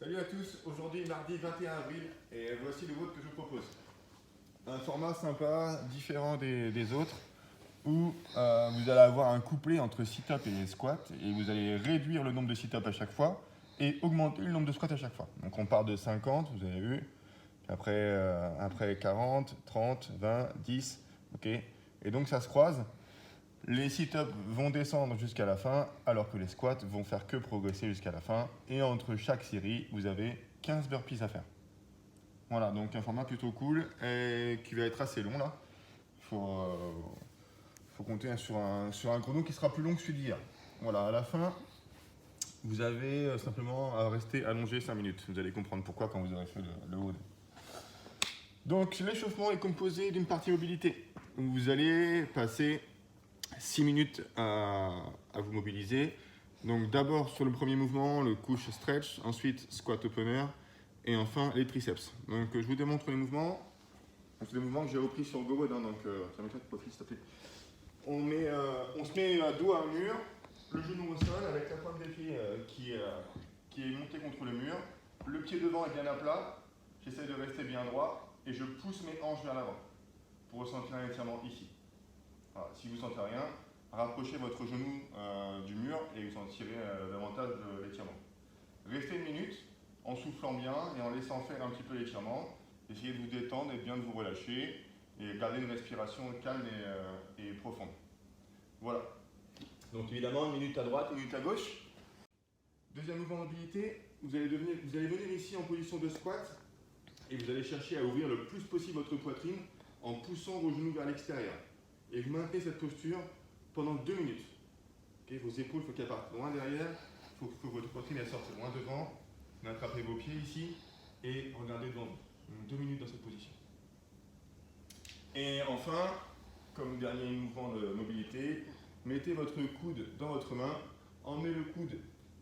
Salut à tous, aujourd'hui mardi 21 avril et voici le vôtre que je vous propose. Un format sympa, différent des autres, où vous allez avoir un couplet entre sit-up et squat et vous allez réduire le nombre de sit-up à chaque fois et augmenter le nombre de squats à chaque fois. Donc on part de 50, vous avez vu, après 40, 30, 20, 10, ok. Et donc ça se croise. Les sit-ups vont descendre jusqu'à la fin, alors que les squats vont faire que progresser jusqu'à la fin. Et entre chaque série, vous avez 15 burpees à faire. Voilà, donc un format plutôt cool et qui va être assez long là. Faut compter sur un chrono qui sera plus long que celui d'hier. Voilà, à la fin, vous avez simplement à rester allongé 5 minutes. Vous allez comprendre pourquoi quand vous aurez fait le haut. Donc l'échauffement est composé d'une partie mobilité. Vous allez passer 6 minutes à vous mobiliser. Donc d'abord sur le premier mouvement, le couch stretch, ensuite squat opener et enfin les triceps. Donc je vous démontre les mouvements. C'est des mouvements que j'ai repris sur GoWood, donc ça m'étonne pas s'il te plaît. On se met dos à un mur, le genou au sol avec la pointe des pieds qui est montée contre le mur. Le pied devant est bien à plat. J'essaie de rester bien droit et je pousse mes hanches vers l'avant pour ressentir un étirement ici. Voilà, si vous ne sentez rien, rapprochez votre genou du mur et vous sentirez davantage de l'étirement. Restez une minute en soufflant bien et en laissant faire un petit peu l'étirement. Essayez de vous détendre et bien de vous relâcher et garder une respiration calme et profonde. Voilà. Donc évidemment, une minute à droite, une minute à gauche. Deuxième mouvement de mobilité, vous allez venir ici en position de squat et vous allez chercher à ouvrir le plus possible votre poitrine en poussant vos genoux vers l'extérieur. Et vous maintenez cette posture pendant 2 minutes. Okay, vos épaules, il faut qu'elles partent loin derrière, il faut que votre poitrine elle sorte loin devant. Vous attrapez vos pieds ici et regardez devant vous. Donc 2 minutes dans cette position. Et enfin, comme dernier mouvement de mobilité, mettez votre coude dans votre main, emmenez le coude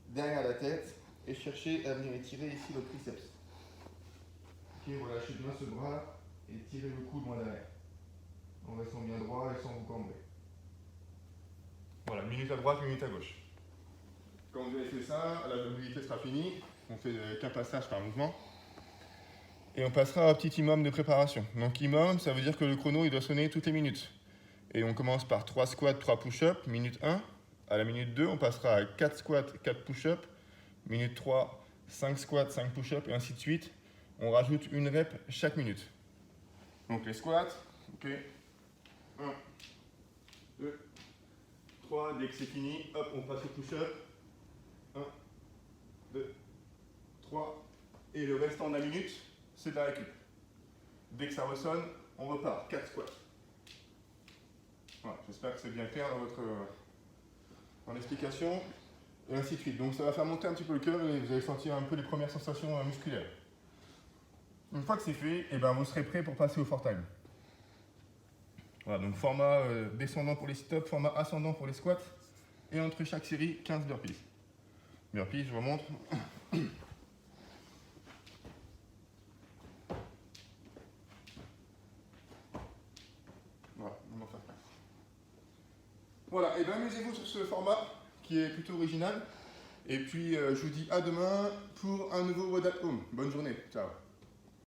derrière la tête et cherchez à venir étirer ici votre triceps. Ok, relâchez bien ce bras et tirez le coude loin derrière. En restant bien droit et sans vous cambrer. Voilà, minute à droite, minute à gauche. Quand vous avez fait ça, la mobilité sera finie. On fait qu'un passage par mouvement. Et on passera au petit IMOM de préparation. Donc IMOM, ça veut dire que le chrono, il doit sonner toutes les minutes. Et on commence par 3 squats, 3 push-ups, minute 1. À la minute 2, on passera à 4 squats, 4 push-ups. Minute 3, 5 squats, 5 push-ups, et ainsi de suite. On rajoute une rep chaque minute. Donc les squats, ok. 1, 2, 3, dès que c'est fini, hop, on passe au push-up. 1, 2, 3, et le restant de la minute, c'est de la récup. Dès que ça ressonne, on repart, 4 squats. Voilà, j'espère que c'est bien clair dans l'explication, et ainsi de suite. Donc ça va faire monter un petit peu le cœur et vous allez sentir un peu les premières sensations musculaires. Une fois que c'est fait, et ben, vous serez prêt pour passer au for time. Voilà, donc format descendant pour les sit-ups, format ascendant pour les squats, et entre chaque série, 15 burpees. Burpees, je vous montre. Voilà, on va faire ça. Voilà, et bien amusez-vous sur ce format qui est plutôt original. Et puis je vous dis à demain pour un nouveau WOD at Home. Bonne journée, ciao.